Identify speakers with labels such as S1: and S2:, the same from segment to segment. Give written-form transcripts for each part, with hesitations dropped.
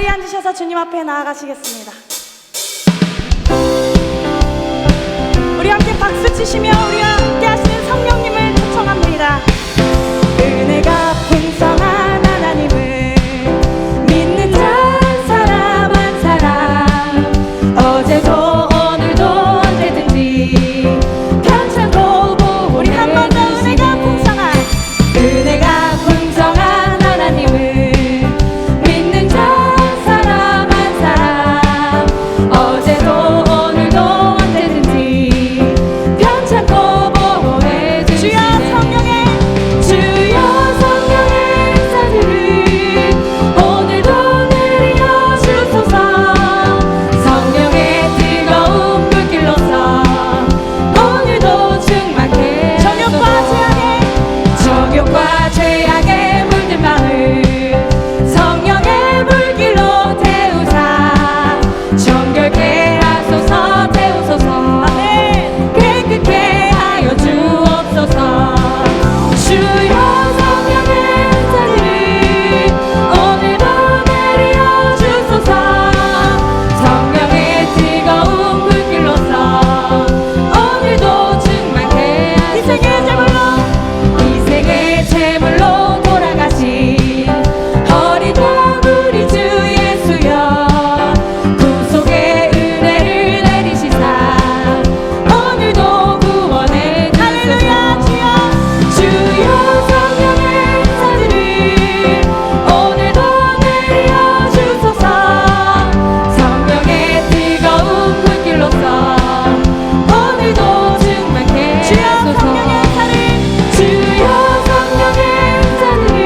S1: 앉으셔서 주님 앞에 나아가시겠습니다. 우리 함께 박수 치시며 우리와 함께 하시는 성령님을 초청합니다. 은혜가 풍성한 하나님을 믿는 한 사람 한 사람, 어제도 오늘도 언제든지 편찮고 보호해. 우리 한 번 더 은혜가 풍성한 하나님을 믿는 한 사람 한 사람, 어제도 오늘도 언제든지 편찮고 보호해 주시네. 주여 성령의 은사들을 오늘도 내려 주소서. 성령의 뜨거운 불길로서 오늘도 충만케. 정욕과 죄악에 물든 마음 성령의 불길로 태우사 정결케 하소서. 태우소서. 깨끗게 하여 주옵소서. 주여 성령의 은사들을 오늘도 내려 주소서. 성령의 뜨거운 불길로서 오늘도 충만케 하소서. 이 세계 제물로 돌아가신 어린 우리 주 예수여, 구속의 은혜를 내리시사 오늘도 구원해 주소서. 주여 성령의 은사들을 오늘도 내려 주소서. 성령의 뜨거운 불길로서 오늘도 충만케 하소서. 주여 성령의 은사들을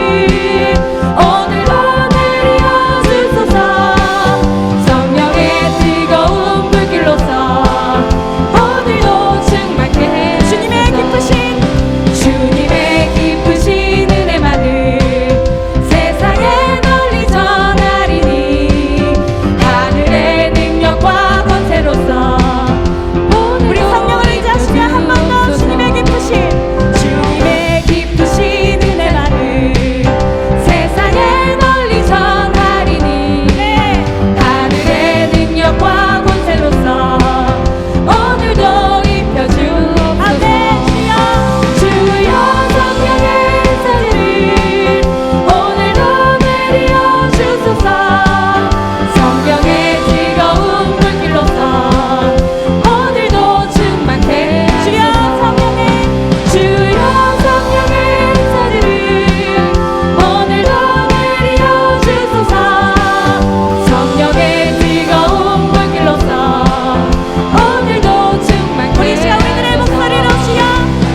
S1: 오늘도 내려 주소서. 성령의 뜨거운 불길로서 오늘도 충만케. 주님의 기쁘신 은혜만을 세상에 널리 전하리니 하늘의 능력과 권세로서 우리 성령을 의지하시며 한 번 더 주님의 기쁘신 은혜만을 세상에 널리 전하리니 하늘의 능력과 권세로서 오늘도 입혀주옵소서. 주여 성령의 은사들을 오늘도 내려 주소서. 성령의 뜨거운 불길로서 오늘도 충만케 하소서. 주여 성령의 은사들을 오늘도 내려 주소서. 성령의 뜨거운 불길로서 오늘도 충만케. 우리 시간 우리들의 목소리로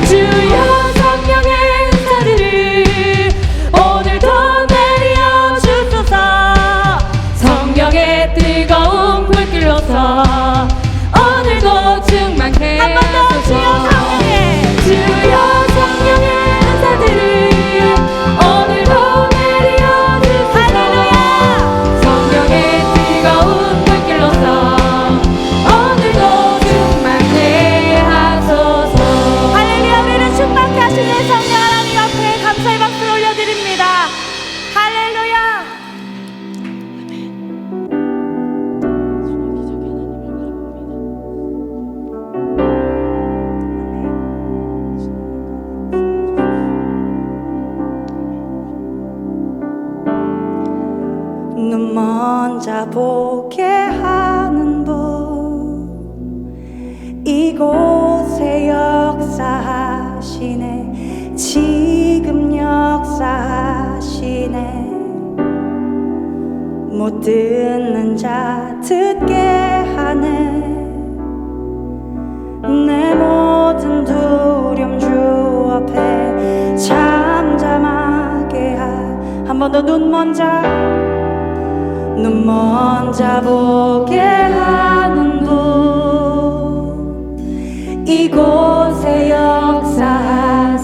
S1: 주여 성령의 은사들을 오늘도 내려 주소서. 성령의 뜨거운 불길로서 오늘도 충만케 하소서. 주여 성령의 은사들을 오늘도 내려 주소서. 성령의 뜨거운 불길로서 오늘도 충만케 하소서. 할렐루야. 우리는 충만케 하시는 성령 하나님 앞에 감사의 박수를 올려드립니다. 할렐루야. 눈 먼저 보게 하는 분, 이곳에 역사하시네. 지금 역사하시네. 못 듣는 자 듣게 하네. 내 모든 두려움 주 앞에 잠잠하게 한 번 더 눈 먼저 보게 하는 분, 이곳에 역사하시네.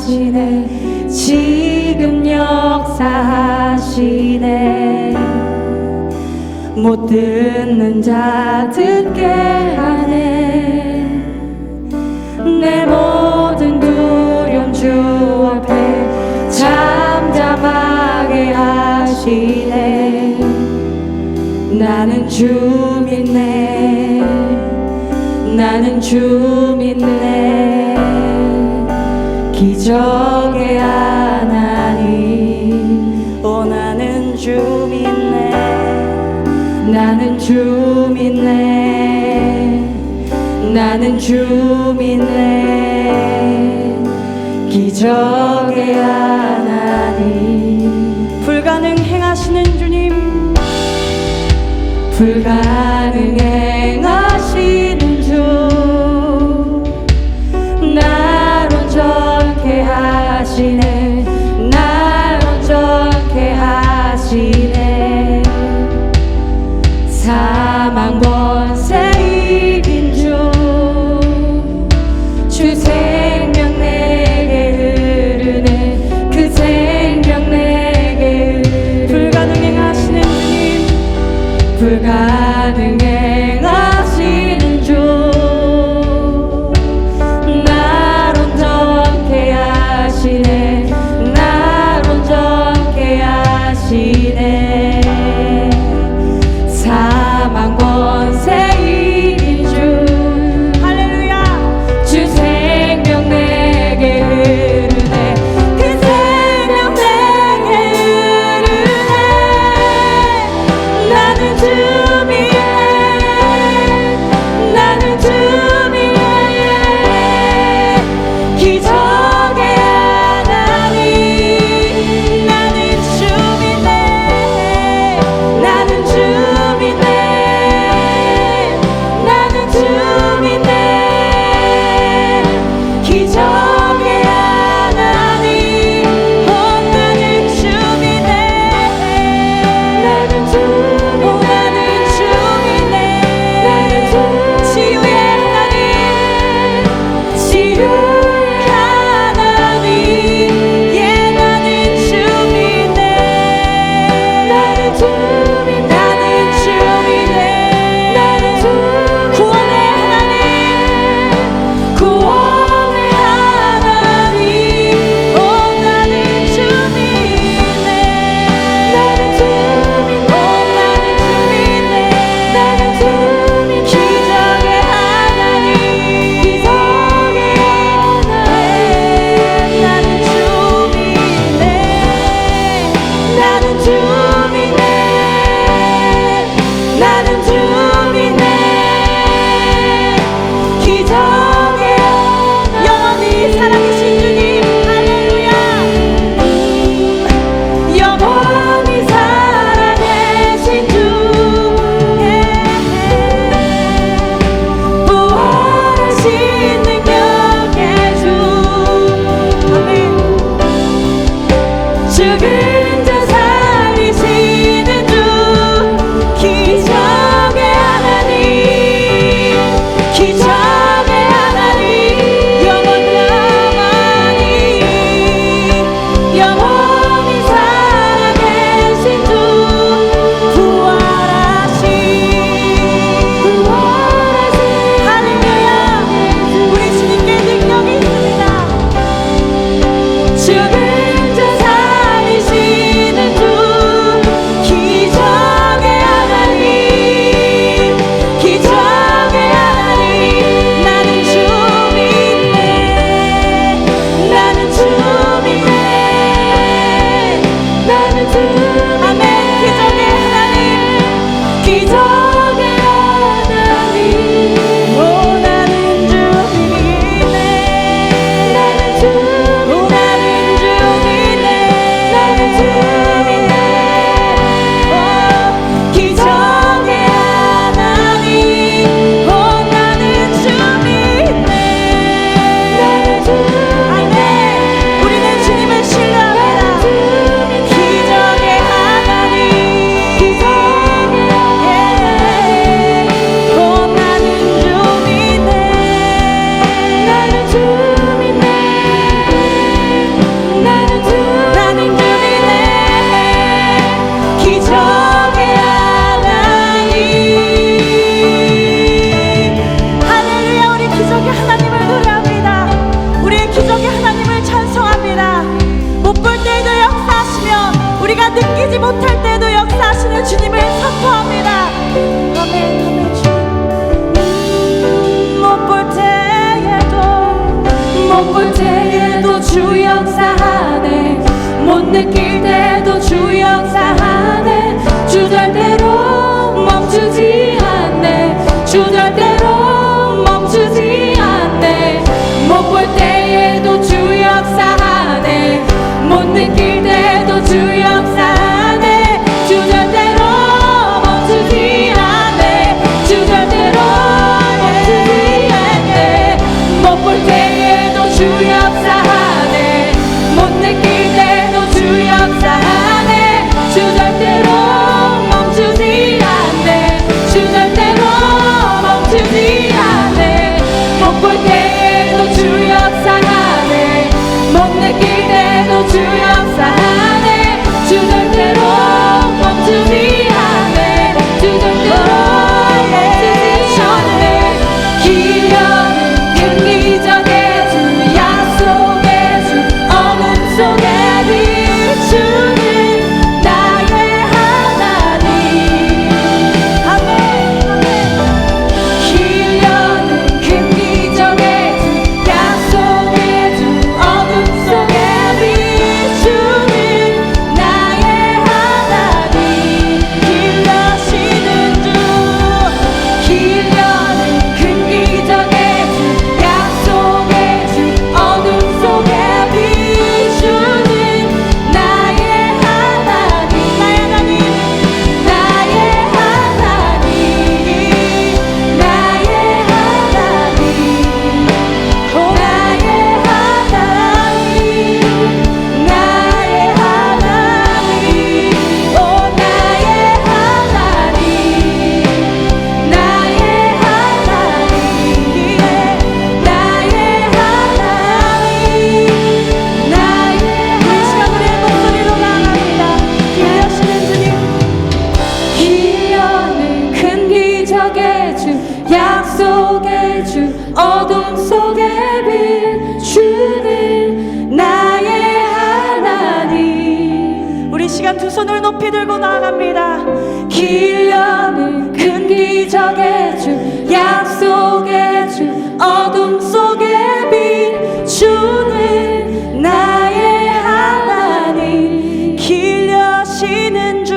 S1: 지금 역사하시네. 못 듣는 자 듣게 하네. 내 모든 두려움 주 앞에 잠잠하게 하시네. 나는 주민네 나는 주민네 기적의 하나님 나는 주민네 나는 주민네 나는 주민네 기적의 하나님 불가능 행하시는 주님 불가능 행하시는 주 날 온전케 하시네 날 온전케 하시네 사망 권세 이긴 주 생명 내게 흐르네 그 생명 내게 흐르네 불가능 행하시는 주님 불가능 행하시는 주 날 온전케 하시네 날 온전케 하시네 사망 권세 이긴 주 할렐루야 주 생명 내게 흐르네 그 생명 내게 흐르네 나는 주민네 나는 주민네 기적의 하나님 나는 주민네 나는 주민네 나는 주민네 기적의 하나님 나는 주민네 나는 주민네 나는 주민네 나는 치유의 하나님 치유의 하나님 예 나는 주민네 나는 주민네 나는 주민네 나는 구원의 하나님 구원의 하나님 나는 주민네 나는 주민네 나는 주민네 나는 주민네 기적의 하나님 기적의 하나님 나는 주민네 나는 주민네 나는 주민네 기적의 영원히 살아계신 주님 할렐루야 영원히 살아계신 주 부활하신 능력의 주 아멘 죽은 자 살리시는 주 기적의 하나님 기적의 하나님 영원히 살아계신 주 부활하신 할렐루야 우리 주님께 능력이 있습니다 죽은 자 살리시는 주 기적의 하나님 기적의 하나님 나는 주민네 나는 주민네 나는 아멘 기적의 하나님 기적의 하나님 나는 주민네 나는 주민네 나는 주민네 기적의 하나님 나는 주민네 아멘 우리는 주님을 신뢰합니다 기적의 하나님 기적의 어둠 속에 비추는 나의 하나님. 우리 시간 두 손을 높이 들고 나아갑니다. 길 여는 큰 기적의 주, 약속의 주, 어둠 속에 비추는 나의 하나님. 길 여시는 주,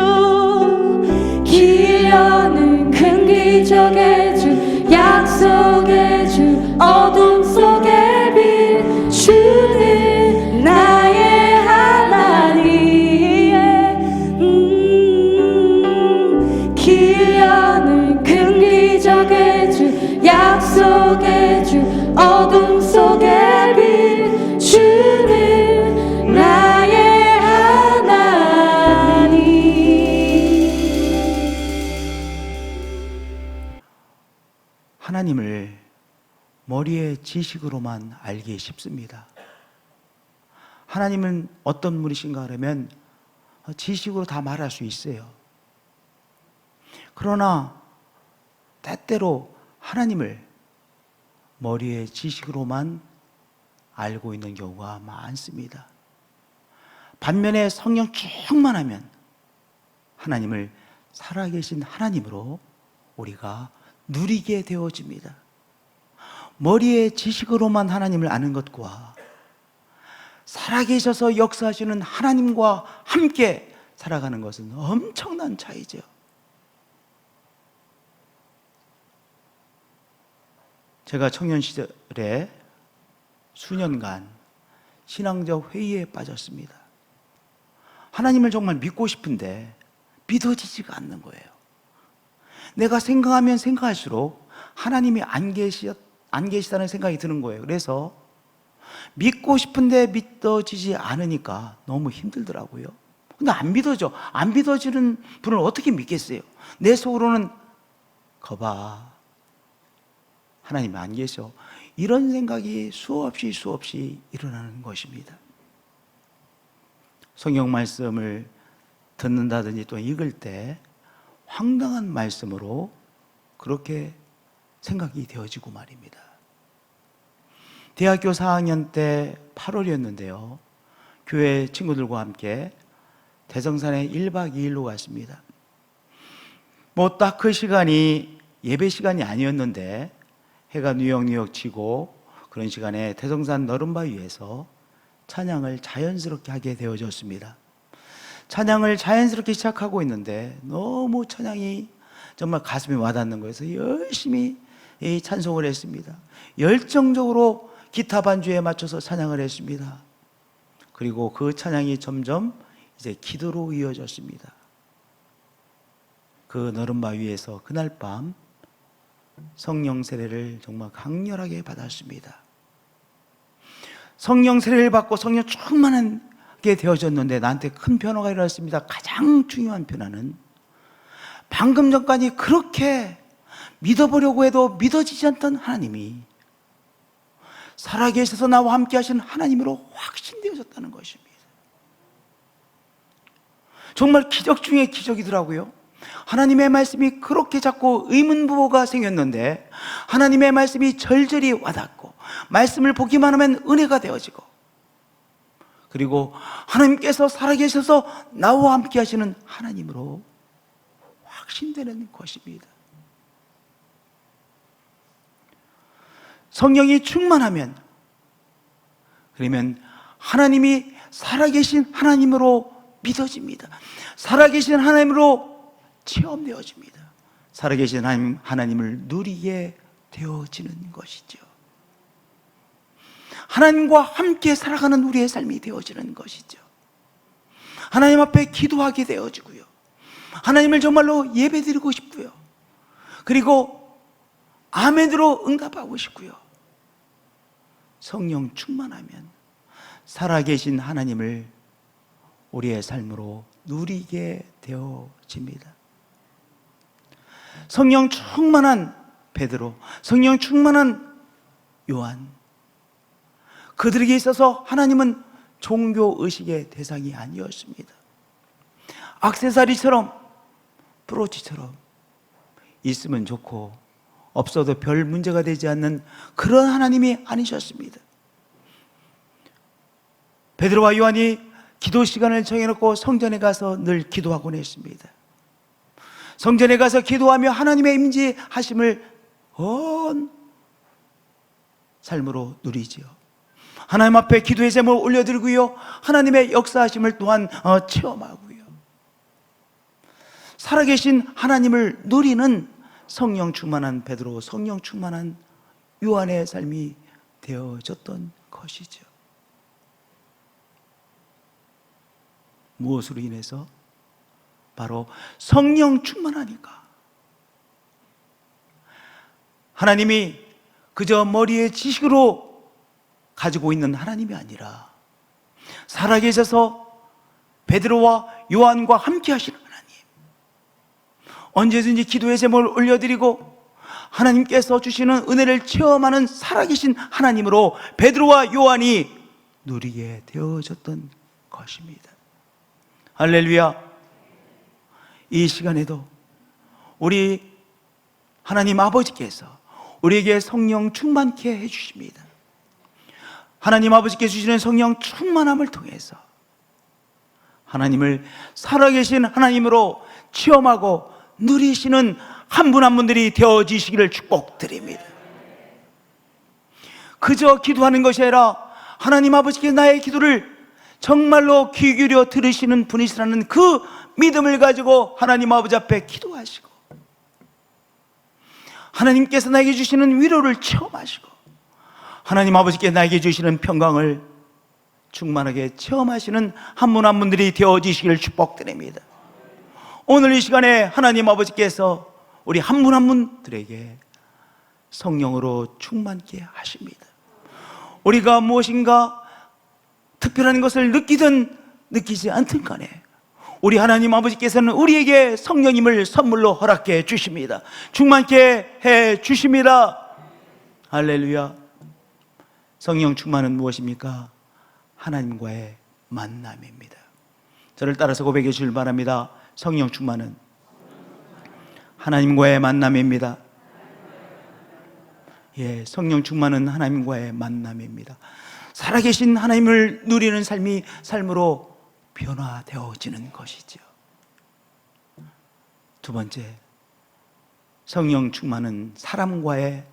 S1: 길 여는 큰 기적의 주, 약속의 주, 어둠 속에 비추는 나의 하나님. 길 여는 큰 기적의 주, 약속의 주, 어둠 속에 비추는 나의 하나님.
S2: 하나님을 머리의 지식으로만 알기 쉽습니다. 하나님은 어떤 분이신가 하면 지식으로 다 말할 수 있어요. 그러나 때때로 하나님을 머리의 지식으로만 알고 있는 경우가 많습니다. 반면에 성령 충만하면 하나님을 살아계신 하나님으로 우리가 누리게 되어집니다. 머리의 지식으로만 하나님을 아는 것과 살아계셔서 역사하시는 하나님과 함께 살아가는 것은 엄청난 차이죠. 제가 청년 시절에 수년간 신앙적 회의에 빠졌습니다. 하나님을 정말 믿고 싶은데 믿어지지가 않는 거예요. 내가 생각하면 생각할수록 하나님이 안 계시다는 생각이 드는 거예요. 그래서 믿고 싶은데 믿어지지 않으니까 너무 힘들더라고요. 근데 안 믿어져. 안 믿어지는 분을 어떻게 믿겠어요? 내 속으로는 거봐, 하나님이 안 계셔. 이런 생각이 수없이 일어나는 것입니다. 성경 말씀을 듣는다든지 또 읽을 때 황당한 말씀으로 그렇게 생각이 되어지고 말입니다. 대학교 4학년 때 8월이었는데요. 교회 친구들과 함께 대성산에 1박 2일로 갔습니다. 뭐 딱 그 시간이 예배 시간이 아니었는데 해가 뉴역 치고 그런 시간에 대성산 너른바위에서 찬양을 자연스럽게 하게 되어졌습니다. 찬양을 자연스럽게 시작하고 있는데 너무 찬양이 정말 가슴에 와닿는 거여서 열심히 이 찬송을 했습니다. 열정적으로 기타 반주에 맞춰서 찬양을 했습니다. 그리고 그 찬양이 점점 이제 기도로 이어졌습니다. 그 너른바위에서 그날 밤 성령 세례를 정말 강렬하게 받았습니다. 성령 세례를 받고 성령 충만하게 되어졌는데 나한테 큰 변화가 일어났습니다. 가장 중요한 변화는 방금 전까지 그렇게 믿어보려고 해도 믿어지지 않던 하나님이 살아계셔서 나와 함께 하신 하나님으로 확신되어졌다는 것입니다. 정말 기적 중에 기적이더라고요. 하나님의 말씀이 그렇게 자꾸 의문부호가 생겼는데 하나님의 말씀이 절절히 와닿고 말씀을 보기만 하면 은혜가 되어지고 그리고 하나님께서 살아계셔서 나와 함께 하시는 하나님으로 확신되는 것입니다. 성령이 충만하면 그러면 하나님이 살아계신 하나님으로 믿어집니다. 살아계신 하나님으로 체험되어집니다. 살아계신 하나님을 누리게 되어지는 것이죠. 하나님과 함께 살아가는 우리의 삶이 되어지는 것이죠. 하나님 앞에 기도하게 되어지고요. 하나님을 정말로 예배드리고 싶고요. 그리고 아멘으로 응답하고 싶고요. 성령 충만하면 살아계신 하나님을 우리의 삶으로 누리게 되어집니다. 성령 충만한 베드로, 성령 충만한 요한, 그들에게 있어서 하나님은 종교의식의 대상이 아니었습니다. 액세서리처럼 브로치처럼 있으면 좋고 없어도 별 문제가 되지 않는 그런 하나님이 아니셨습니다. 베드로와 요한이 기도 시간을 정해놓고 성전에 가서 늘 기도하곤 했습니다. 성전에 가서 기도하며 하나님의 임재하심을 온 삶으로 누리지요. 하나님 앞에 기도의 제목을 올려드리고요, 하나님의 역사하심을 또한 체험하고요, 살아계신 하나님을 누리는 성령 충만한 베드로, 성령 충만한 요한의 삶이 되어졌던 것이죠. 무엇으로 인해서? 바로 성령 충만하니까. 하나님이 그저 머리의 지식으로 가지고 있는 하나님이 아니라 살아계셔서 베드로와 요한과 함께 하시는 하나님, 언제든지 기도의 제목을 올려드리고 하나님께서 주시는 은혜를 체험하는 살아계신 하나님으로 베드로와 요한이 누리게 되어졌던 것입니다. 할렐루야. 이 시간에도 우리 하나님 아버지께서 우리에게 성령 충만케 해주십니다. 하나님 아버지께 주시는 성령 충만함을 통해서 하나님을 살아계신 하나님으로 체험하고 누리시는 한 분 한 분들이 되어지시기를 축복드립니다. 그저 기도하는 것이 아니라 하나님 아버지께 나의 기도를 정말로 귀 기울여 들으시는 분이시라는 그 믿음을 가지고 하나님 아버지 앞에 기도하시고, 하나님께서 나에게 주시는 위로를 체험하시고, 하나님 아버지께 나에게 주시는 평강을 충만하게 체험하시는 한 분 한 분들이 되어지시기를 축복드립니다. 오늘 이 시간에 하나님 아버지께서 우리 한 분 한 분들에게 성령으로 충만케 하십니다. 우리가 무엇인가 특별한 것을 느끼든 느끼지 않든 간에 우리 하나님 아버지께서는 우리에게 성령님을 선물로 허락해 주십니다. 충만케 해 주십니다. 할렐루야. 성령 충만은 무엇입니까? 하나님과의 만남입니다. 저를 따라서 고백해 주시길 바랍니다. 성령 충만은 하나님과의 만남입니다. 예, 성령 충만은 하나님과의 만남입니다. 살아계신 하나님을 누리는 삶으로 변화되어지는 것이죠. 두 번째, 성령 충만은 사람과의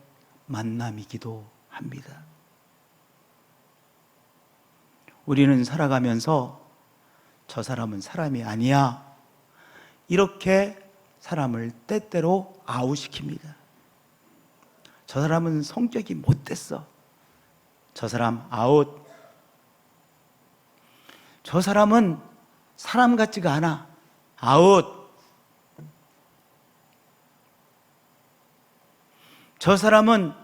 S2: 만남이기도 합니다. 우리는 살아가면서 저 사람은 사람이 아니야, 이렇게 사람을 때때로 아웃시킵니다. 저 사람은 성격이 못됐어, 저 사람 아웃, 저 사람은 사람 같지가 않아, 아웃, 저 사람은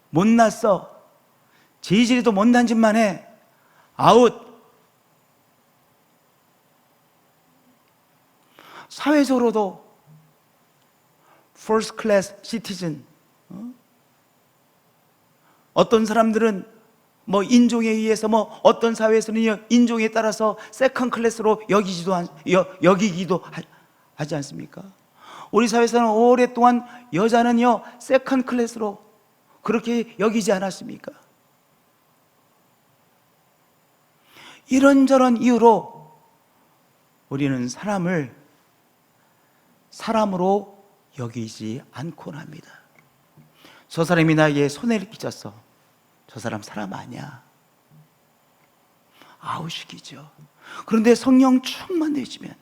S2: 못났어, 지지리도 못난 짓만 해, 아웃. 사회적으로도 first class citizen, 어떤 사람들은 뭐 인종에 의해서 어떤 사회에서는 인종에 따라서 세컨 클래스로 여기기도 하지 않습니까? 우리 사회에서는 오랫동안 여자는요 세컨 클래스로 그렇게 여기지 않았습니까? 이런저런 이유로 우리는 사람을 사람으로 여기지 않곤 합니다. 저 사람이 나에게 손해를 끼쳤어, 저 사람 사람 아니야, 아웃시키죠. 그런데 성령 충만해지면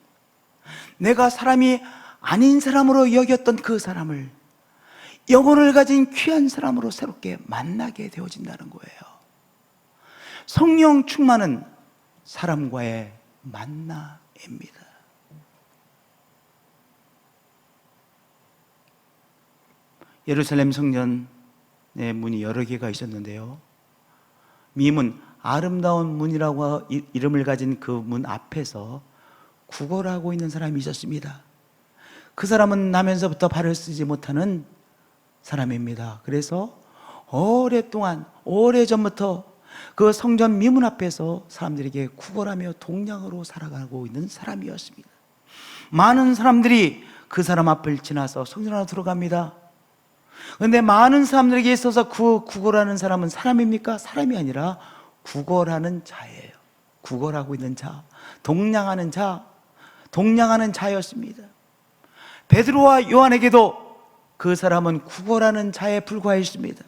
S2: 내가 사람이 아닌 사람으로 여겼던 그 사람을 영혼을 가진 귀한 사람으로 새롭게 만나게 되어진다는 거예요. 성령 충만은 사람과의 만남입니다. 예루살렘 성전의 문이 여러 개가 있었는데요, 미문, 아름다운 문이라고 이름을 가진 그 문 앞에서 구걸하고 있는 사람이 있었습니다. 그 사람은 나면서부터 발을 쓰지 못하는 사람입니다. 그래서 오랫동안, 오래전부터 그 성전 미문 앞에서 사람들에게 구걸하며 동냥으로 살아가고 있는 사람이었습니다. 많은 사람들이 그 사람 앞을 지나서 성전 안으로 들어갑니다. 그런데 많은 사람들에게 있어서 그 구걸하는 사람은 사람입니까? 사람이 아니라 구걸하는 자예요. 구걸하고 있는 자, 동냥하는 자, 동냥하는 자였습니다. 베드로와 요한에게도 그 사람은 구걸하는 자에 불과했습니다.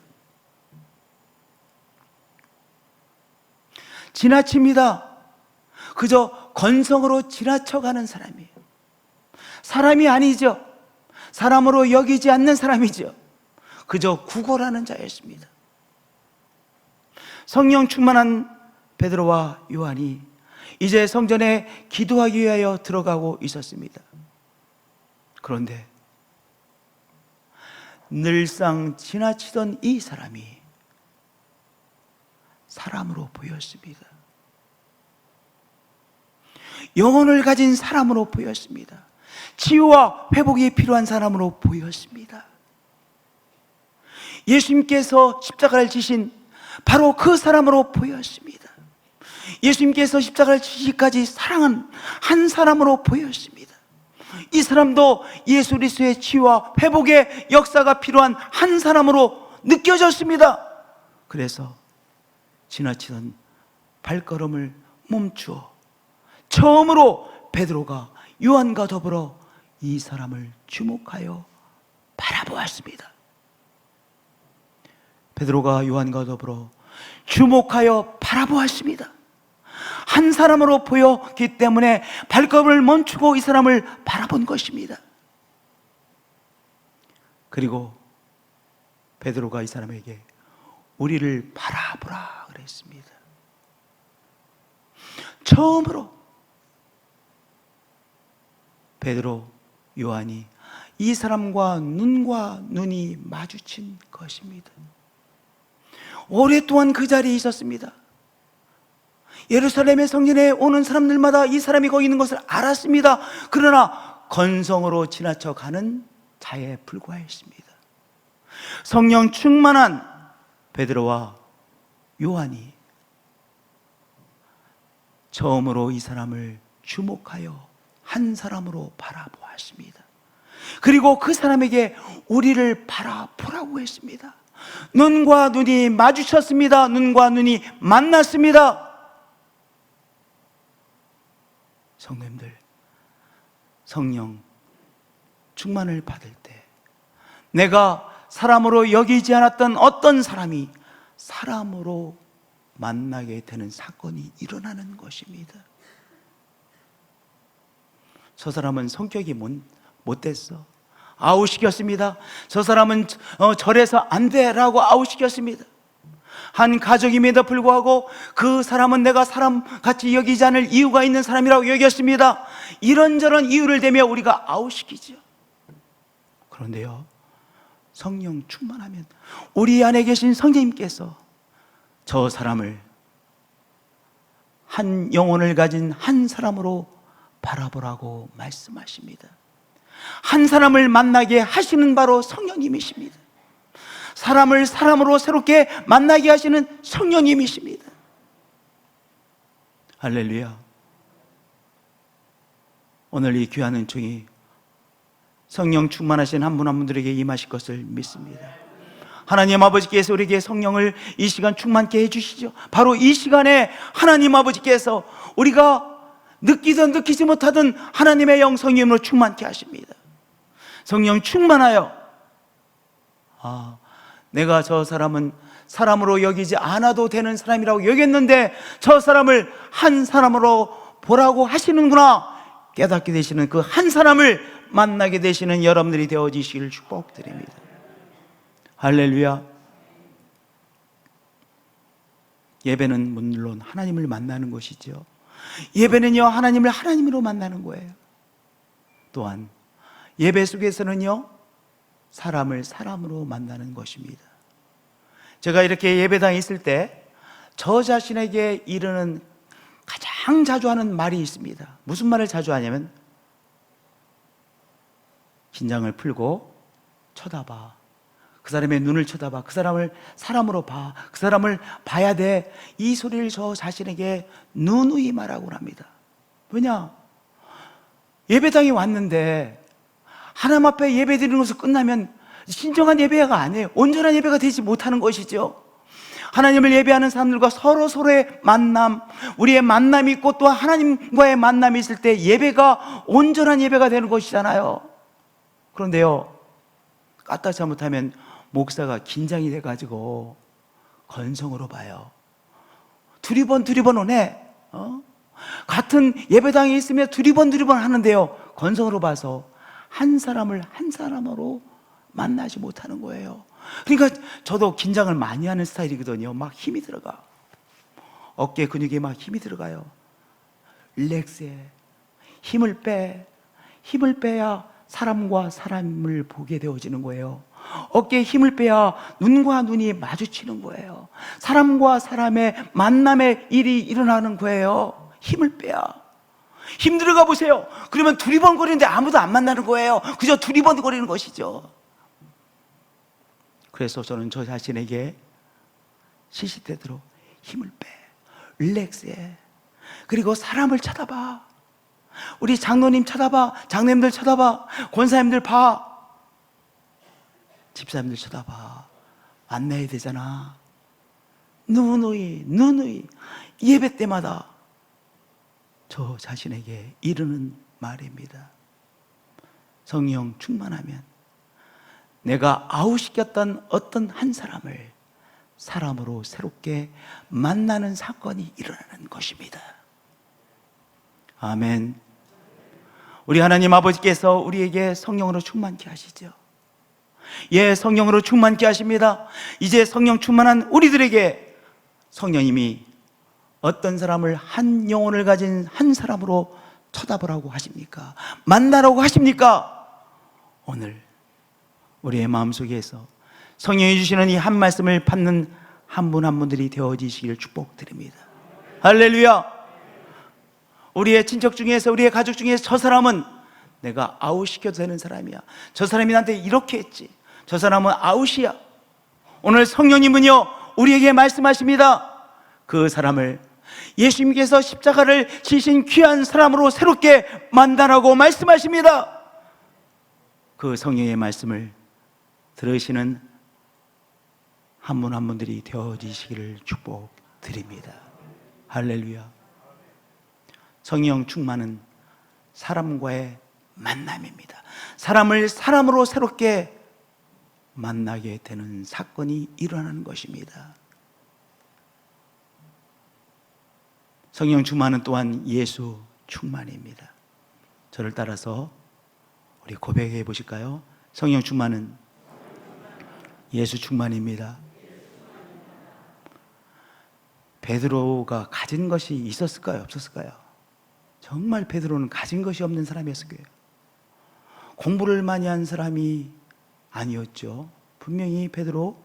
S2: 지나칩니다. 그저 건성으로 지나쳐가는 사람이에요. 사람이 아니죠. 사람으로 여기지 않는 사람이죠. 그저 구걸하는 자였습니다. 성령 충만한 베드로와 요한이 이제 성전에 기도하기 위하여 들어가고 있었습니다. 그런데 늘상 지나치던 이 사람이 사람으로 보였습니다. 영혼을 가진 사람으로 보였습니다. 치유와 회복이 필요한 사람으로 보였습니다. 예수님께서 십자가를 지신 바로 그 사람으로 보였습니다. 예수님께서 십자가를 지시기까지 사랑한 한 사람으로 보였습니다. 이 사람도 예수 그리스도의 치유와 회복의 역사가 필요한 한 사람으로 느껴졌습니다. 그래서 지나치던 발걸음을 멈추어 처음으로 베드로가 요한과 더불어 이 사람을 주목하여 바라보았습니다. 베드로가 요한과 더불어 주목하여 바라보았습니다. 한 사람으로 보였기 때문에 발걸음을 멈추고 이 사람을 바라본 것입니다. 그리고 베드로가 이 사람에게 우리를 바라보라 그랬습니다. 처음으로 베드로, 요한이 이 사람과 눈과 눈이 마주친 것입니다. 오랫동안 그 자리에 있었습니다. 예루살렘의 성전에 오는 사람들마다 이 사람이 거기 있는 것을 알았습니다. 그러나 건성으로 지나쳐 가는 자에 불과했습니다. 성령 충만한 베드로와 요한이 처음으로 이 사람을 주목하여 한 사람으로 바라보았습니다. 그리고 그 사람에게 우리를 바라보라고 했습니다. 눈과 눈이 마주쳤습니다. 눈과 눈이 만났습니다. 성도님들, 성령 충만을 받을 때 내가 사람으로 여기지 않았던 어떤 사람이 사람으로 만나게 되는 사건이 일어나는 것입니다. 저 사람은 성격이 못됐어. 아웃시켰습니다. 저 사람은 저래서 안 돼라고 아웃시켰습니다. 한 가족임에도 불구하고 그 사람은 내가 사람같이 여기지 않을 이유가 있는 사람이라고 여겼습니다. 이런저런 이유를 대며 우리가 아웃시키죠. 그런데요, 성령 충만하면 우리 안에 계신 성령님께서 저 사람을 한 영혼을 가진 한 사람으로 바라보라고 말씀하십니다. 한 사람을 만나게 하시는 바로 성령님이십니다. 사람을 사람으로 새롭게 만나게 하시는 성령님이십니다. 할렐루야. 오늘 이 귀한 은총이 성령 충만하신 한 분 한 분들에게 임하실 것을 믿습니다. 하나님 아버지께서 우리에게 성령을 이 시간 충만케 해주시죠. 바로 이 시간에 하나님 아버지께서 우리가 느끼든 느끼지 못하든 하나님의 영성님으로 충만케 하십니다. 성령 충만하여 내가 저 사람은 사람으로 여기지 않아도 되는 사람이라고 여겼는데 저 사람을 한 사람으로 보라고 하시는구나 깨닫게 되시는 그 한 사람을 만나게 되시는 여러분들이 되어지시기를 축복드립니다. 할렐루야. 예배는 물론 하나님을 만나는 것이죠. 예배는요, 하나님을 하나님으로 만나는 거예요. 또한 예배 속에서는요, 사람을 사람으로 만나는 것입니다. 제가 이렇게 예배당에 있을 때 저 자신에게 이르는 가장 자주 하는 말이 있습니다. 무슨 말을 자주 하냐면 긴장을 풀고 쳐다봐. 그 사람의 눈을 쳐다봐. 그 사람을 사람으로 봐. 그 사람을 봐야 돼. 이 소리를 저 자신에게 누누이 말하곤 합니다. 왜냐? 예배당에 왔는데 하나님 앞에 예배 드리는 것을 끝나면 진정한 예배가 아니에요. 온전한 예배가 되지 못하는 것이죠. 하나님을 예배하는 사람들과 서로의 만남, 우리의 만남이 있고 또 하나님과의 만남이 있을 때 예배가 온전한 예배가 되는 것이잖아요. 그런데요, 까딱 잘못하면 목사가 긴장이 돼가지고 건성으로 봐요. 두리번 오네. 같은 예배당에 있으면 두리번 하는데요, 건성으로 봐서 한 사람을 한 사람으로 만나지 못하는 거예요. 그러니까 저도 긴장을 많이 하는 스타일이거든요. 막 힘이 들어가. 어깨 근육에 막 힘이 들어가요. 릴렉스해. 힘을 빼야 사람과 사람을 보게 되어지는 거예요. 어깨에 힘을 빼야 눈과 눈이 마주치는 거예요. 사람과 사람의 만남의 일이 일어나는 거예요. 힘을 빼야. 힘 들어가 보세요. 그러면 두리번거리는데 아무도 안 만나는 거예요. 그저 두리번거리는 것이죠. 그래서 저는 저 자신에게 시시때대로 힘을 빼, 릴렉스해. 그리고 사람을 쳐다봐. 우리 장로님 쳐다봐, 장로님들 쳐다봐, 권사님들 봐, 집사님들 쳐다봐. 만나야 되잖아. 누누이 예배 때마다 저 자신에게 이르는 말입니다. 성령 충만하면 내가 아웃시켰던 어떤 한 사람을 사람으로 새롭게 만나는 사건이 일어나는 것입니다. 아멘. 우리 하나님 아버지께서 우리에게 성령으로 충만케 하시죠. 예, 성령으로 충만케 하십니다. 이제 성령 충만한 우리들에게 성령님이 어떤 사람을 한 영혼을 가진 한 사람으로 쳐다보라고 하십니까? 만나라고 하십니까? 오늘 우리의 마음속에서 성령이 주시는 이 한 말씀을 받는 한 분 한 분들이 되어지시길 축복드립니다. 할렐루야. 우리의 친척 중에서, 우리의 가족 중에서 저 사람은 내가 아웃시켜도 되는 사람이야. 저 사람이 나한테 이렇게 했지. 저 사람은 아웃이야. 오늘 성령님은요, 우리에게 말씀하십니다. 그 사람을 예수님께서 십자가를 지신 귀한 사람으로 새롭게 만나라고 말씀하십니다. 그 성령의 말씀을 들으시는 한 분 한 분들이 되어지시기를 축복드립니다. 할렐루야. 성령 충만은 사람과의 만남입니다. 사람을 사람으로 새롭게 만나게 되는 사건이 일어나는 것입니다. 성령 충만은 또한 예수 충만입니다. 저를 따라서 우리 고백해 보실까요? 성령 충만은 예수 충만입니다. 베드로가 가진 것이 있었을까요? 없었을까요? 정말 베드로는 가진 것이 없는 사람이었을 거예요. 공부를 많이 한 사람이 아니었죠. 분명히 베드로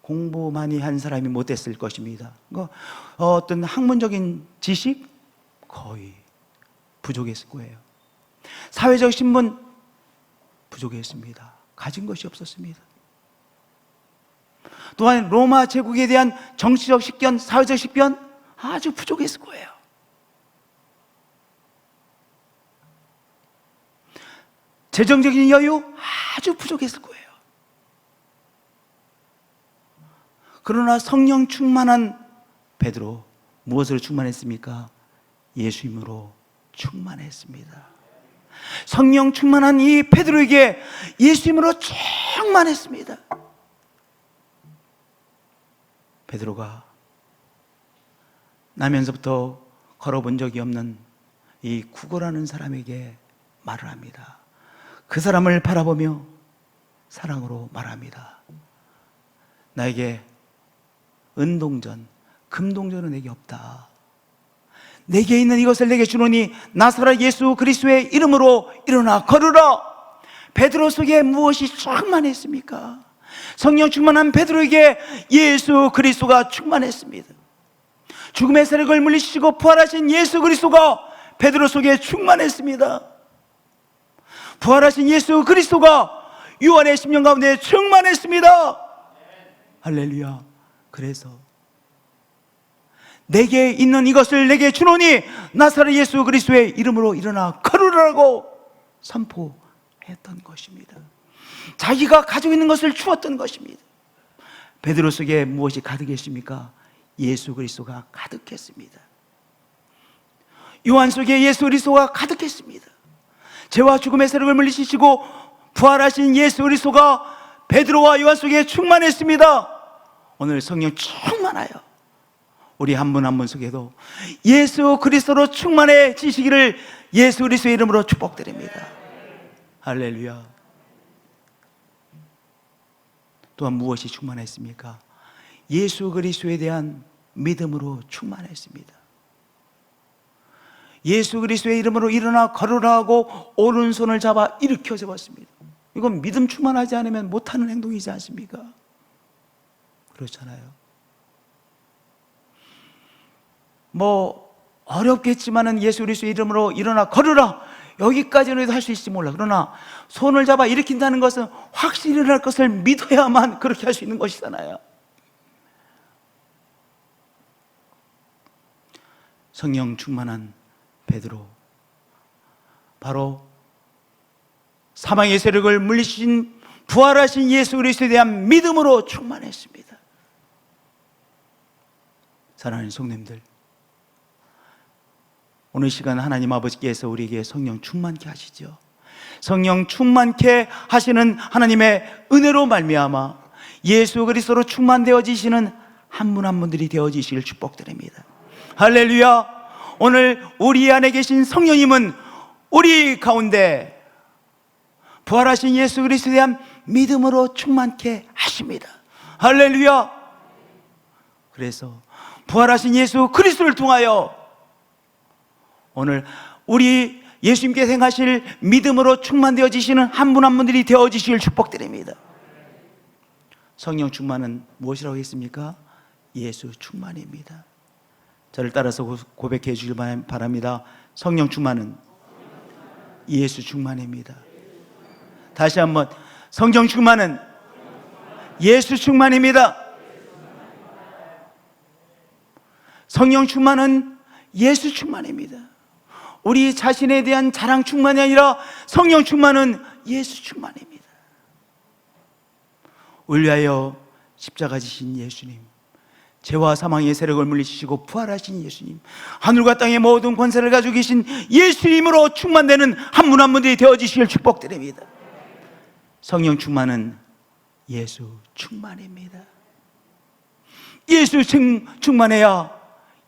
S2: 공부 많이 한 사람이 못 됐을 것입니다. 어떤 학문적인 지식 거의 부족했을 거예요. 사회적 신분 부족했습니다. 가진 것이 없었습니다. 또한 로마 제국에 대한 정치적 식견, 사회적 식견 아주 부족했을 거예요. 재정적인 여유 아주 부족했을 거예요. 그러나 성령 충만한 베드로 무엇으로 충만했습니까? 예수님으로 충만했습니다. 성령 충만한 이 베드로에게 예수님으로 충만했습니다. 베드로가 나면서부터 걸어본 적이 없는 이 구걸하는 사람에게 말을 합니다. 그 사람을 바라보며 사랑으로 말합니다. 나에게 은동전, 금동전은 내게 없다. 내게 있는 이것을 내게 주노니 나사렛 예수 그리스도의 이름으로 일어나 걸으라. 베드로 속에 무엇이 충만했습니까? 성령 충만한 베드로에게 예수 그리스도가 충만했습니다. 죽음의 세력을 물리치시고 부활하신 예수 그리스도가 베드로 속에 충만했습니다. 부활하신 예수 그리스도가 요한의 심령 가운데 충만했습니다. 할렐루야. 그래서 내게 있는 이것을 내게 주노니 나사렛 예수 그리스도의 이름으로 일어나 걸으라고 선포했던 것입니다. 자기가 가지고 있는 것을 주었던 것입니다. 베드로 속에 무엇이 가득했습니까? 예수 그리스도가 가득했습니다. 요한 속에 예수 그리스도가 가득했습니다. 죄와 죽음의 세력을 물리치시고 부활하신 예수 그리스도가 베드로와 요한 속에 충만했습니다. 오늘 성령 충만하여 우리 한 분 한 분 속에도 예수 그리스도로 충만해지시기를 예수 그리스도의 이름으로 축복드립니다. 할렐루야. 또한 무엇이 충만했습니까? 예수 그리스도에 대한 믿음으로 충만했습니다. 예수 그리스도의 이름으로 일어나 걸으라 하고 오른손을 잡아 일으켜 세웠습니다. 이건 믿음 충만하지 않으면 못하는 행동이지 않습니까? 그렇잖아요. 뭐 어렵겠지만은 예수 그리스도의 이름으로 일어나 걸으라, 여기까지는 해도 할 수 있을지 몰라. 그러나 손을 잡아 일으킨다는 것은 확실히 일어날 것을 믿어야만 그렇게 할 수 있는 것이잖아요. 성령 충만한 베드로, 바로 사망의 세력을 물리친 부활하신 예수 그리스도에 대한 믿음으로 충만했습니다. 사랑하는 성도님들, 오늘 시간 하나님 아버지께서 우리에게 성령 충만케 하시죠. 성령 충만케 하시는 하나님의 은혜로 말미암아 예수 그리스도로 충만되어지시는 한 분 한 분들이 되어지시길 축복드립니다. 할렐루야. 오늘 우리 안에 계신 성령님은 우리 가운데 부활하신 예수 그리스도에 대한 믿음으로 충만케 하십니다. 할렐루야. 그래서 부활하신 예수 그리스도를 통하여 오늘 우리 예수님께서 행하실 믿음으로 충만되어지시는 한 분 한 분들이 되어지시길 축복드립니다. 성령 충만은 무엇이라고 했습니까? 예수 충만입니다. 저를 따라서 고백해 주길 바랍니다. 성령 충만은 예수 충만입니다. 다시 한번, 성령 충만은 예수 충만입니다. 성령 충만은 예수 충만입니다. 우리 자신에 대한 자랑 충만이 아니라 성령 충만은 예수 충만입니다. 우리 위하여 십자가 지신 예수님, 죄와 사망의 세력을 물리치시고 부활하신 예수님, 하늘과 땅의 모든 권세를 가지고 계신 예수님으로 충만되는 한 분 한 분들이 되어지시길 축복드립니다. 성령 충만은 예수 충만입니다. 예수 충만해야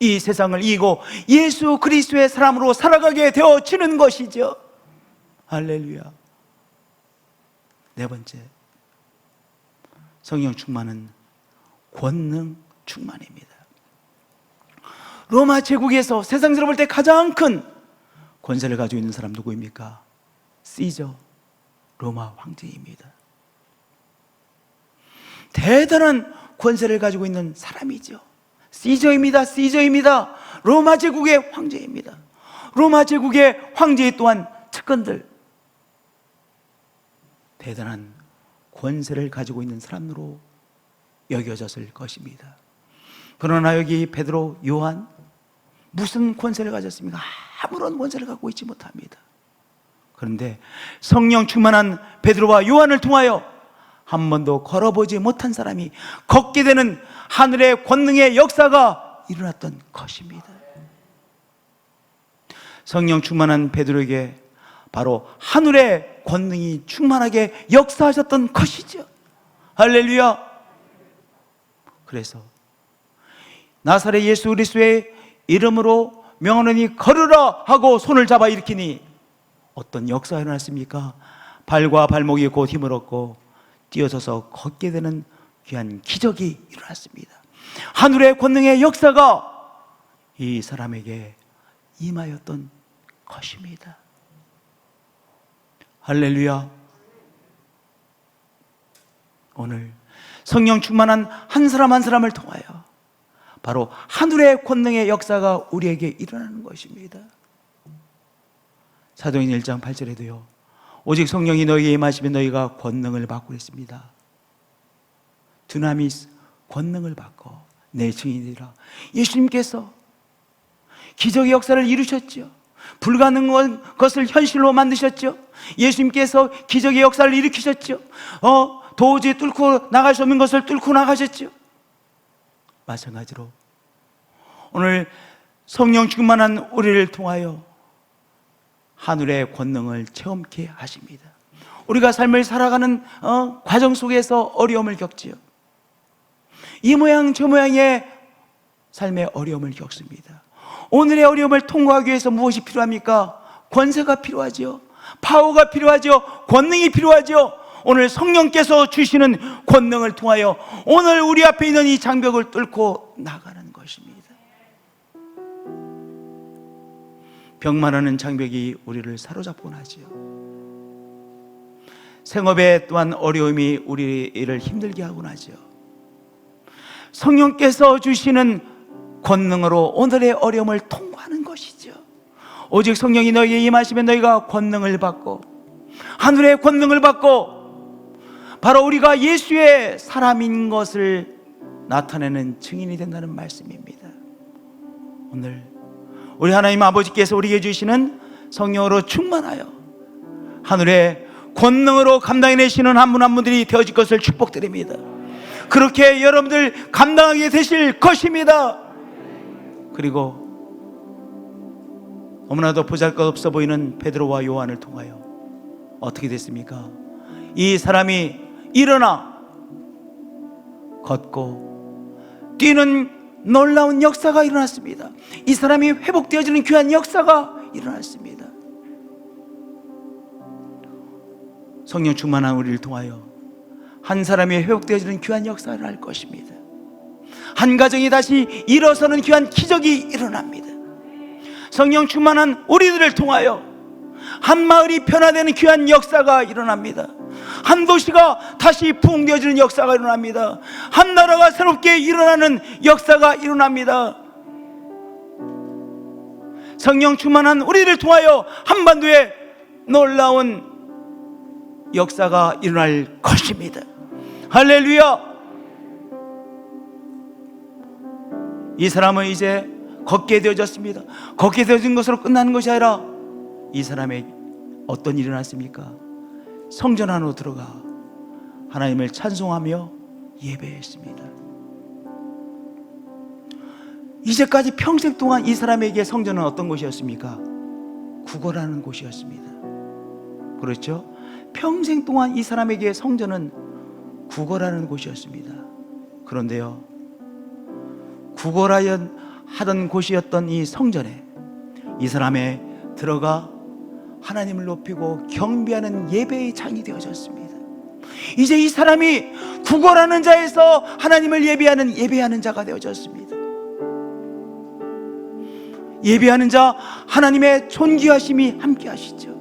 S2: 이 세상을 이기고 예수 그리스도의 사람으로 살아가게 되어지는 것이죠. 할렐루야. 네 번째, 성령 충만은 권능 충만입니다. 로마 제국에서 세상에서 볼 때 가장 큰 권세를 가지고 있는 사람 누구입니까? 시저, 로마 황제입니다. 대단한 권세를 가지고 있는 사람이죠. 시저입니다. 시저입니다. 로마 제국의 황제입니다. 로마 제국의 황제 또한 측근들, 대단한 권세를 가지고 있는 사람으로 여겨졌을 것입니다. 그러나 여기 베드로, 요한 무슨 권세를 가졌습니까? 아무런 권세를 갖고 있지 못합니다. 그런데 성령 충만한 베드로와 요한을 통하여 한 번도 걸어보지 못한 사람이 걷게 되는 하늘의 권능의 역사가 일어났던 것입니다. 성령 충만한 베드로에게 바로 하늘의 권능이 충만하게 역사하셨던 것이죠. 할렐루야. 그래서 나사렛 예수 그리스도의 이름으로 명하노니 걸으라 하고 손을 잡아 일으키니 어떤 역사가 일어났습니까? 발과 발목이 곧 힘을 얻고 뛰어서서 걷게 되는 귀한 기적이 일어났습니다. 하늘의 권능의 역사가 이 사람에게 임하였던 것입니다. 할렐루야. 오늘 성령 충만한 한 사람 한 사람을 통하여 바로 하늘의 권능의 역사가 우리에게 일어나는 것입니다. 사도행 1장 8절에도요, 오직 성령이 너희에게 임하시면 너희가 권능을 받고 있습니다. 두나미스, 권능을 받고 내 증인이라. 예수님께서 기적의 역사를 이루셨죠. 불가능한 것을 현실로 만드셨죠. 예수님께서 기적의 역사를 일으키셨죠. 도저히 뚫고 나갈 수 없는 것을 뚫고 나가셨죠. 마찬가지로 오늘 성령 충만한 우리를 통하여 하늘의 권능을 체험케 하십니다. 우리가 삶을 살아가는 과정 속에서 어려움을 겪지요. 이 모양 저 모양의 삶의 어려움을 겪습니다. 오늘의 어려움을 통과하기 위해서 무엇이 필요합니까? 권세가 필요하죠. 파워가 필요하죠. 권능이 필요하죠. 오늘 성령께서 주시는 권능을 통하여 오늘 우리 앞에 있는 이 장벽을 뚫고 나가는 것입니다. 병만하는 장벽이 우리를 사로잡곤 하지요. 생업에 또한 어려움이 우리를 힘들게 하곤 하죠. 성령께서 주시는 권능으로 오늘의 어려움을 통과하는 것이죠. 오직 성령이 너희에게 임하시면 너희가 권능을 받고, 하늘의 권능을 받고, 바로 우리가 예수의 사람인 것을 나타내는 증인이 된다는 말씀입니다. 오늘 우리 하나님 아버지께서 우리에게 주시는 성령으로 충만하여 하늘의 권능으로 감당해내시는 한 분 한 분들이 되어질 것을 축복드립니다. 그렇게 여러분들 감당하게 되실 것입니다. 그리고 너무나도 보잘것없어 보이는 베드로와 요한을 통하여 어떻게 됐습니까? 이 사람이 일어나 걷고 뛰는 놀라운 역사가 일어났습니다. 이 사람이 회복되어지는 귀한 역사가 일어났습니다. 성령 충만한 우리를 통하여 한 사람이 회복되어지는 귀한 역사를 일어날 것입니다. 한 가정이 다시 일어서는 귀한 기적이 일어납니다. 성령 충만한 우리들을 통하여 한 마을이 변화되는 귀한 역사가 일어납니다. 한 도시가 다시 부흥되어지는 역사가 일어납니다. 한 나라가 새롭게 일어나는 역사가 일어납니다. 성령 충만한 우리를 통하여 한반도에 놀라운 역사가 일어날 것입니다. 할렐루야. 이 사람은 이제 걷게 되어졌습니다. 걷게 되어진 것으로 끝나는 것이 아니라 이 사람의 어떤 일이 일어났습니까? 성전 안으로 들어가 하나님을 찬송하며 예배했습니다. 이제까지 평생 동안 이 사람에게 성전은 어떤 곳이었습니까? 구걸하는 곳이었습니다. 그렇죠? 평생 동안 이 사람에게 성전은 구걸하는 곳이었습니다. 그런데요, 구걸하던 곳이었던 이 성전에 이 사람의 들어가 하나님을 높이고 경배하는 예배의 장이 되어졌습니다. 이제 이 사람이 구걸하는 자에서 하나님을 예배하는 자가 되어졌습니다. 예배하는 자, 하나님의 존귀하심이 함께 하시죠.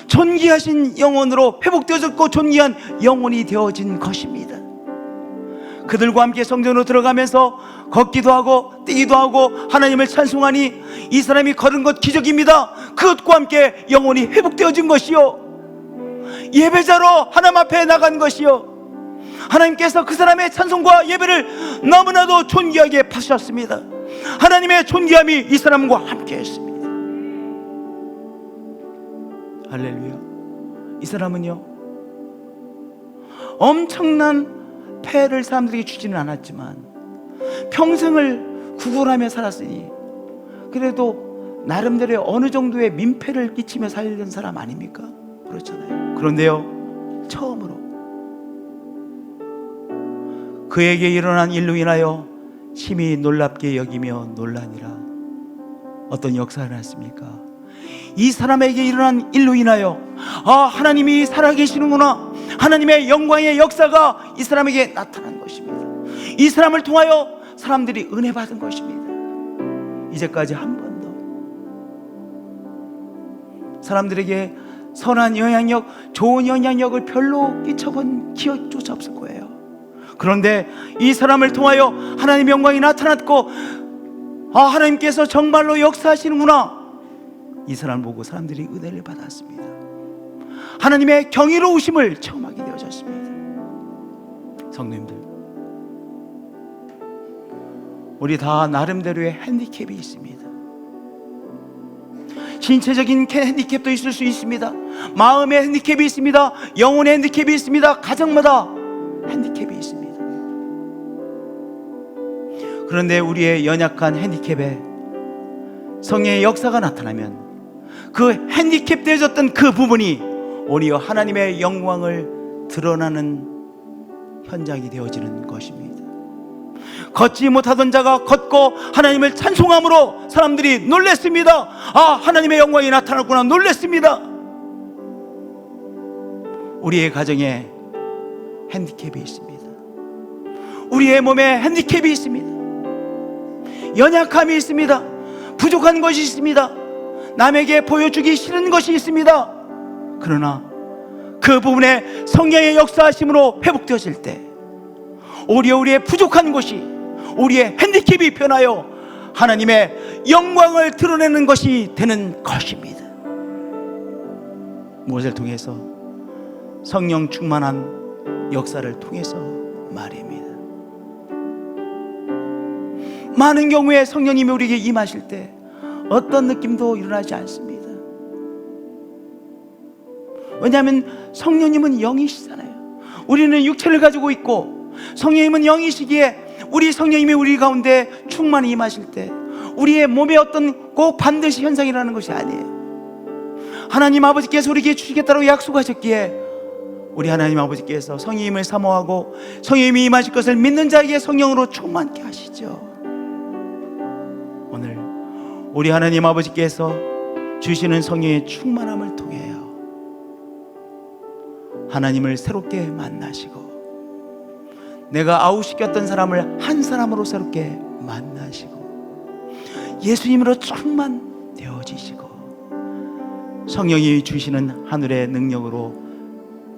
S2: 존귀하신 영혼으로 회복되어졌고 존귀한 영혼이 되어진 것입니다. 그들과 함께 성전으로 들어가면서 걷기도 하고 뛰기도 하고 하나님을 찬송하니 이 사람이 걸은 것 기적입니다. 그것과 함께 영혼이 회복되어진 것이요, 예배자로 하나님 앞에 나간 것이요, 하나님께서 그 사람의 찬송과 예배를 너무나도 존귀하게 파셨습니다. 하나님의 존귀함이 이 사람과 함께 했습니다. 할렐루야. 이 사람은요, 엄청난 폐를 사람들에게 주지는 않았지만 평생을 구걸하며 살았으니 그래도 나름대로의 어느 정도의 민폐를 끼치며 살던 사람 아닙니까? 그렇잖아요. 그런데요, 처음으로 그에게 일어난 일로 인하여 심히 놀랍게 여기며 놀라니라. 어떤 역사가 일어났습니까? 이 사람에게 일어난 일로 인하여 하나님이 살아계시는구나, 하나님의 영광의 역사가 이 사람에게 나타난 것입니다. 이 사람을 통하여 사람들이 은혜 받은 것입니다. 이제까지 한 번도 사람들에게 선한 영향력, 좋은 영향력을 별로 끼쳐본 기억조차 없을 거예요. 그런데 이 사람을 통하여 하나님의 영광이 나타났고 하나님께서 정말로 역사하시는구나, 이 사람을 보고 사람들이 은혜를 받았습니다. 하나님의 경이로우심을 체험하게 되어졌습니다. 성도님들, 우리 다 나름대로의 핸디캡이 있습니다. 신체적인 핸디캡도 있을 수 있습니다. 마음의 핸디캡이 있습니다. 영혼의 핸디캡이 있습니다. 가정마다 핸디캡이 있습니다. 그런데 우리의 연약한 핸디캡에 성령의 역사가 나타나면 그 핸디캡 되어졌던 그 부분이 오히려 하나님의 영광을 드러나는 현장이 되어지는 것입니다. 걷지 못하던 자가 걷고 하나님을 찬송함으로 사람들이 놀랐습니다. 아, 하나님의 영광이 나타났구나 놀랐습니다. 우리의 가정에 핸디캡이 있습니다. 우리의 몸에 핸디캡이 있습니다. 연약함이 있습니다. 부족한 것이 있습니다. 남에게 보여주기 싫은 것이 있습니다. 그러나 그 부분에 성령의 역사하심으로 회복되어질 때 오히려 우리의 부족한 것이, 우리의 핸디캡이 변하여 하나님의 영광을 드러내는 것이 되는 것입니다. 무엇을 통해서? 성령 충만한 역사를 통해서 말입니다. 많은 경우에 성령님이 우리에게 임하실 때 어떤 느낌도 일어나지 않습니다. 왜냐하면 성령님은 영이시잖아요. 우리는 육체를 가지고 있고 성령님은 영이시기에 우리 성령님이 우리 가운데 충만히 임하실 때 우리의 몸에 어떤 꼭 반드시 현상이라는 것이 아니에요. 하나님 아버지께서 우리에게 주시겠다고 약속하셨기에 우리 하나님 아버지께서 성령님을 사모하고 성령님이 임하실 것을 믿는 자에게 성령으로 충만케 하시죠. 오늘 우리 하나님 아버지께서 주시는 성령의 충만함을 통해요 하나님을 새롭게 만나시고 내가 아웃시켰던 사람을 한 사람으로 새롭게 만나시고 예수님으로 충만되어지시고 성령이 주시는 하늘의 능력으로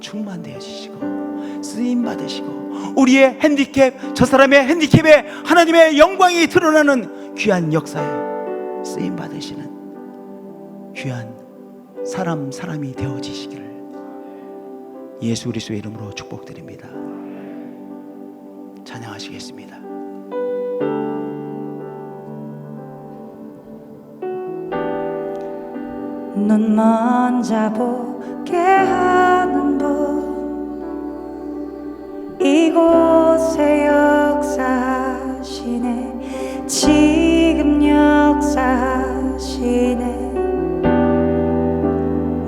S2: 충만되어지시고 쓰임받으시고 우리의 핸디캡, 저 사람의 핸디캡에 하나님의 영광이 드러나는 귀한 역사에 쓰임받으시는 귀한 사람이 되어지시기를 예수 그리스도의 이름으로 축복드립니다. 찬양하시겠습니다.
S1: 눈먼 자 보게 하는 분 이곳에 역사하시네 지금 역사하시네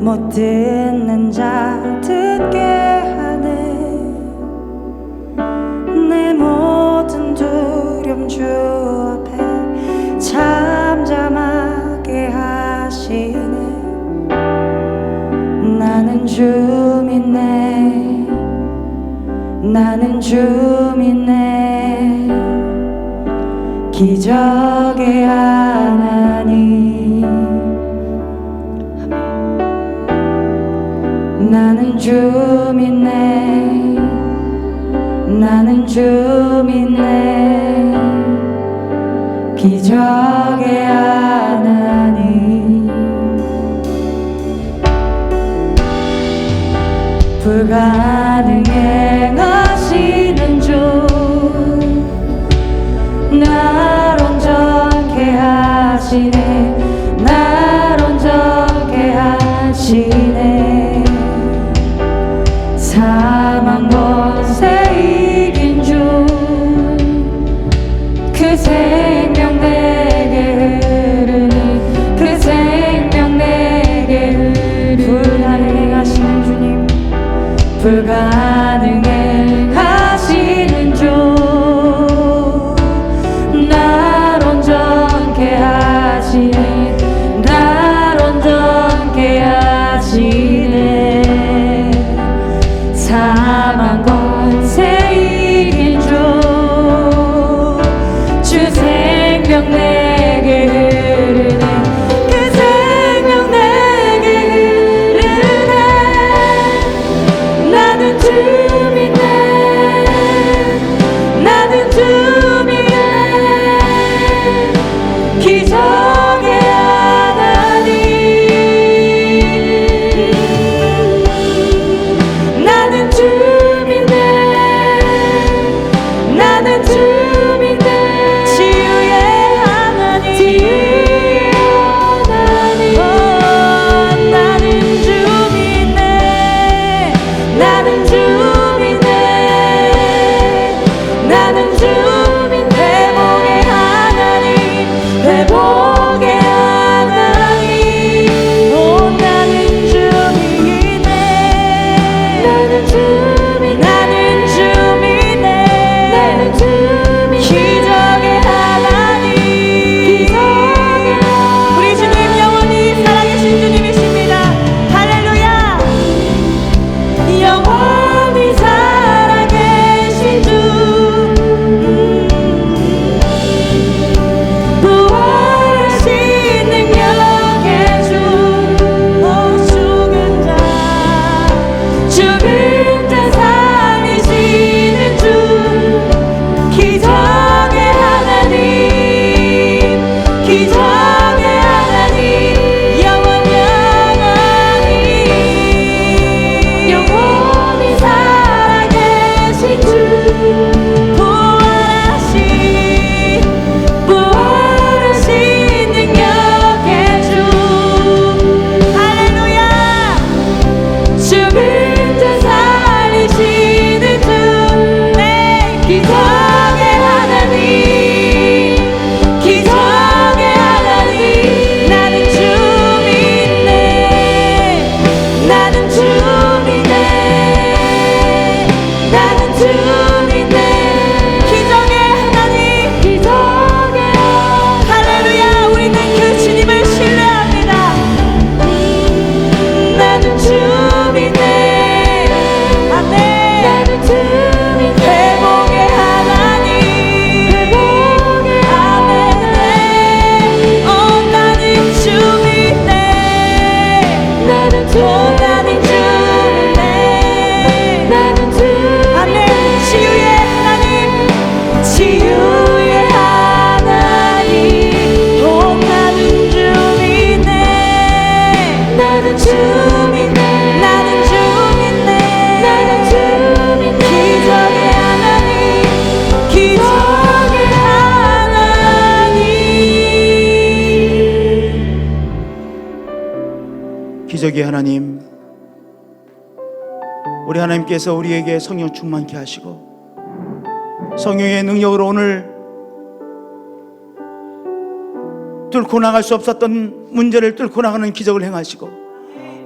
S1: 못 듣는 자 듣게 하네 내 모든 두려움 주 앞에 잠잠하게 하시네 나는 주 믿네 나는 주 믿네 기적의 하나님 나는 주 믿네 나는 주 믿네 기적의 하나님 불가능해 하시는 주 날 온전케 하시네 날 온전케 하시네 사망 권세 이긴 주 그 생명 내게 흐르니 그 생명 내게 흐르니 불가능해 하시는 주님 불가능해 주님네 기적의 하나님 기적의 할렐루야 우리는 그 주님을 신뢰합니다. 나는 주님네 아멘 나는 주님네 회복의 하나님 회복의 아멘 나는 주님네 나는 주님네 나는 주님네 아멘 치유의 하나님 치유의 하나님 나는 주님네 나는 주님네 나는 주님네 나는 주님네 기적의 하나님 기적의 하나님
S2: 기적의 하나님, 우리 하나님께서 우리에게 성령 충만케 하시고 성령의 능력으로 오늘 뚫고 나갈 수 없었던 문제를 뚫고 나가는 기적을 행하시고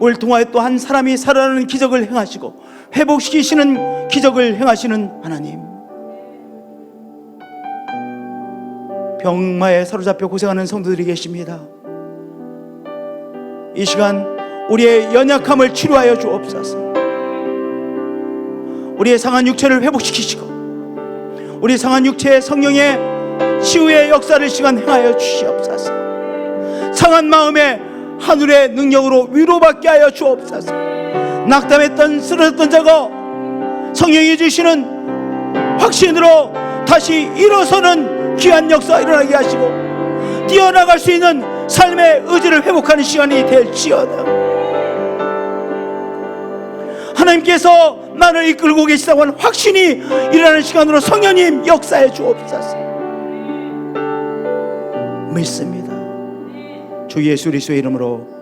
S2: 오늘 통하여 또 한 사람이 살아나는 기적을 행하시고 회복시키시는 기적을 행하시는 하나님, 병마에 사로잡혀 고생하는 성도들이 계십니다. 이 시간 우리의 연약함을 치료하여 주옵소서. 우리의 상한 육체를 회복시키시고 우리 상한 육체의 성령의 치유의 역사를 시간 행하여 주시옵소서. 상한 마음에 하늘의 능력으로 위로받게 하여 주옵소서. 낙담했던 쓰러졌던 자가 성령이 주시는 확신으로 다시 일어서는 귀한 역사 일어나게 하시고 뛰어나갈 수 있는 삶의 의지를 회복하는 시간이 될지어다. 하나님께서 나를 이끌고 계시다고 하는 확신이 일어나는 시간으로 성령님 역사해 주옵소서. 믿습니다. 주 예수 그리스도의 이름으로